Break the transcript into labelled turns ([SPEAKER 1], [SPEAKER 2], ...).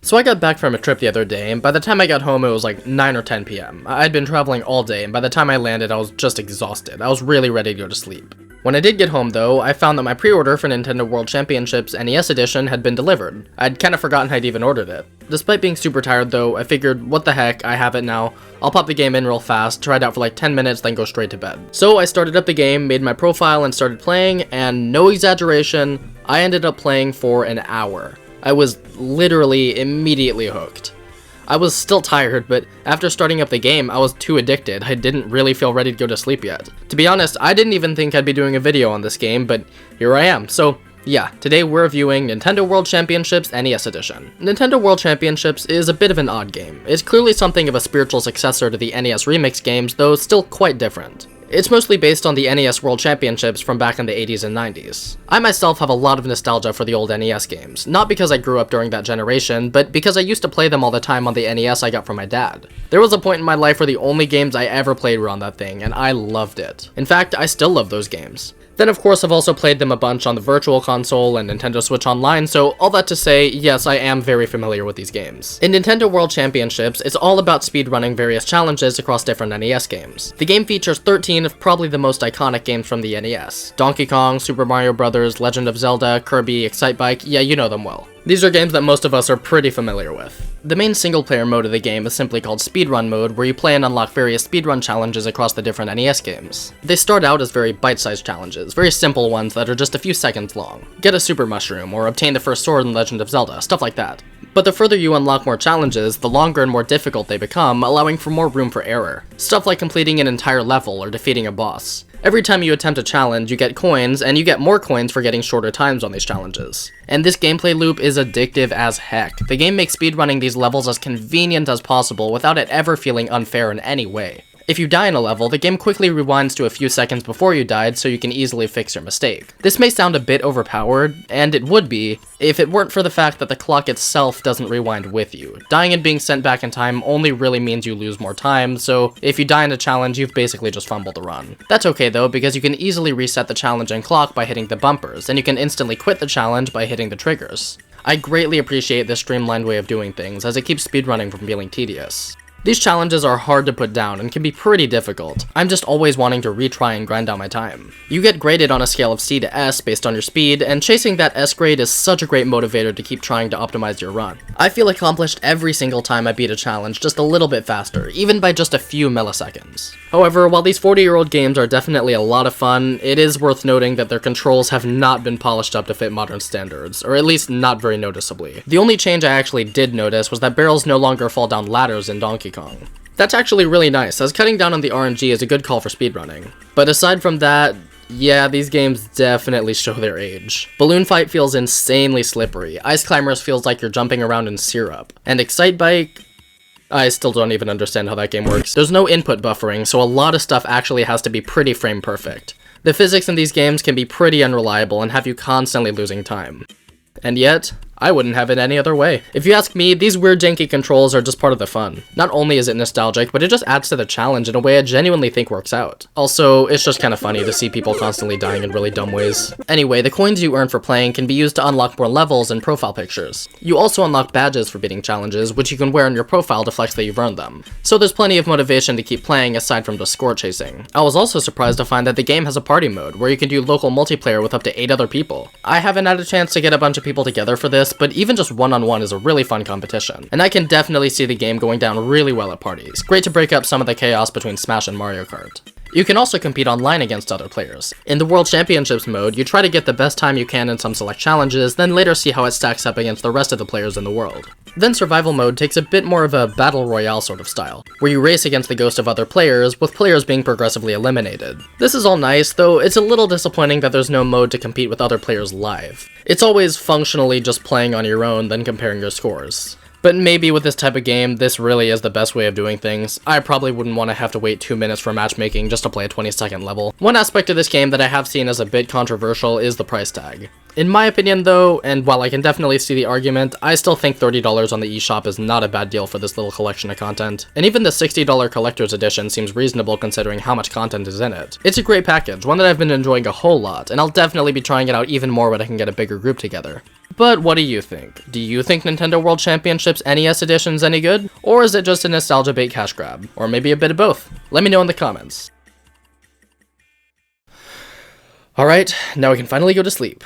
[SPEAKER 1] So I got back from a trip the other day, and by the time I got home it was like 9 or 10 p.m. I'd been traveling all day, and by the time I landed I was just exhausted. I was really ready to go to sleep. When I did get home though, I found that my pre-order for Nintendo World Championships NES Edition had been delivered. I'd kinda forgotten I'd even ordered it. Despite being super tired though, I figured, what the heck, I have it now. I'll pop the game in real fast, try it out for like 10 minutes, then go straight to bed. So I started up the game, made my profile, and started playing, and no exaggeration, I ended up playing for an hour. I was literally immediately hooked. I was still tired, but after starting up the game, I was too addicted. I didn't really feel ready to go to sleep yet. To be honest, I didn't even think I'd be doing a video on this game, but here I am. So yeah, today we're reviewing Nintendo World Championships NES Edition. Nintendo World Championships is a bit of an odd game. It's clearly something of a spiritual successor to the NES Remix games, though still quite different. It's mostly based on the NES World Championships from back in the 80s and 90s. I myself have a lot of nostalgia for the old NES games, not because I grew up during that generation, but because I used to play them all the time on the NES I got from my dad. There was a point in my life where the only games I ever played were on that thing, and I loved it. In fact, I still love those games. Then of course I've also played them a bunch on the Virtual Console and Nintendo Switch Online, so all that to say, yes, I am very familiar with these games. In Nintendo World Championships, it's all about speedrunning various challenges across different NES games. The game features 13 of probably the most iconic games from the NES. Donkey Kong, Super Mario Bros., Legend of Zelda, Kirby, Excitebike, yeah, you know them well. These are games that most of us are pretty familiar with. The main single-player mode of the game is simply called Speedrun mode, where you play and unlock various speedrun challenges across the different NES games. They start out as very bite-sized challenges, very simple ones that are just a few seconds long. Get a super mushroom, or obtain the first sword in Legend of Zelda, stuff like that. But the further you unlock more challenges, the longer and more difficult they become, allowing for more room for error. Stuff like completing an entire level or defeating a boss. Every time you attempt a challenge, you get coins, and you get more coins for getting shorter times on these challenges. And this gameplay loop is addictive as heck. The game makes speedrunning these levels as convenient as possible without it ever feeling unfair in any way. If you die in a level, the game quickly rewinds to a few seconds before you died so you can easily fix your mistake. This may sound a bit overpowered, and it would be, if it weren't for the fact that the clock itself doesn't rewind with you. Dying and being sent back in time only really means you lose more time, so if you die in a challenge, you've basically just fumbled the run. That's okay though, because you can easily reset the challenge and clock by hitting the bumpers, and you can instantly quit the challenge by hitting the triggers. I greatly appreciate this streamlined way of doing things, as it keeps speedrunning from feeling tedious. These challenges are hard to put down and can be pretty difficult. I'm just always wanting to retry and grind out my time. You get graded on a scale of C to S based on your speed, and chasing that S grade is such a great motivator to keep trying to optimize your run. I feel accomplished every single time I beat a challenge just a little bit faster, even by just a few milliseconds. However, while these 40-year-old games are definitely a lot of fun, it is worth noting that their controls have not been polished up to fit modern standards, or at least not very noticeably. The only change I actually did notice was that barrels no longer fall down ladders in Donkey Kong. That's actually really nice, as cutting down on the RNG is a good call for speedrunning. But aside from that, yeah, these games definitely show their age. Balloon Fight feels insanely slippery, Ice Climbers feels like you're jumping around in syrup, and Excitebike, I still don't even understand how that game works. There's no input buffering, so a lot of stuff actually has to be pretty frame perfect. The physics in these games can be pretty unreliable and have you constantly losing time. And yet, I wouldn't have it any other way. If you ask me, these weird janky controls are just part of the fun. Not only is it nostalgic, but it just adds to the challenge in a way I genuinely think works out. Also, it's just kinda funny to see people constantly dying in really dumb ways. Anyway, the coins you earn for playing can be used to unlock more levels and profile pictures. You also unlock badges for beating challenges, which you can wear on your profile to flex that you've earned them. So there's plenty of motivation to keep playing aside from just score chasing. I was also surprised to find that the game has a party mode, where you can do local multiplayer with up to 8 other people. I haven't had a chance to get a bunch of people together for this, but even just one-on-one is a really fun competition, and I can definitely see the game going down really well at parties. Great to break up some of the chaos between Smash and Mario Kart. You can also compete online against other players. In the World Championships mode, you try to get the best time you can in some select challenges, then later see how it stacks up against the rest of the players in the world. Then survival mode takes a bit more of a battle royale sort of style, where you race against the ghost of other players, with players being progressively eliminated. This is all nice, though it's a little disappointing that there's no mode to compete with other players live. It's always functionally just playing on your own, then comparing your scores. But maybe with this type of game, this really is the best way of doing things. I probably wouldn't want to have to wait 2 minutes for matchmaking just to play a 20-second level. One aspect of this game that I have seen as a bit controversial is the price tag. In my opinion though, and while I can definitely see the argument, I still think $30 on the eShop is not a bad deal for this little collection of content. And even the $60 collector's edition seems reasonable considering how much content is in it. It's a great package, one that I've been enjoying a whole lot, and I'll definitely be trying it out even more when I can get a bigger group together. But what do you think? Do you think Nintendo World Championships NES Edition's any good? Or is it just a nostalgia bait cash grab? Or maybe a bit of both? Let me know in the comments. Alright, now we can finally go to sleep.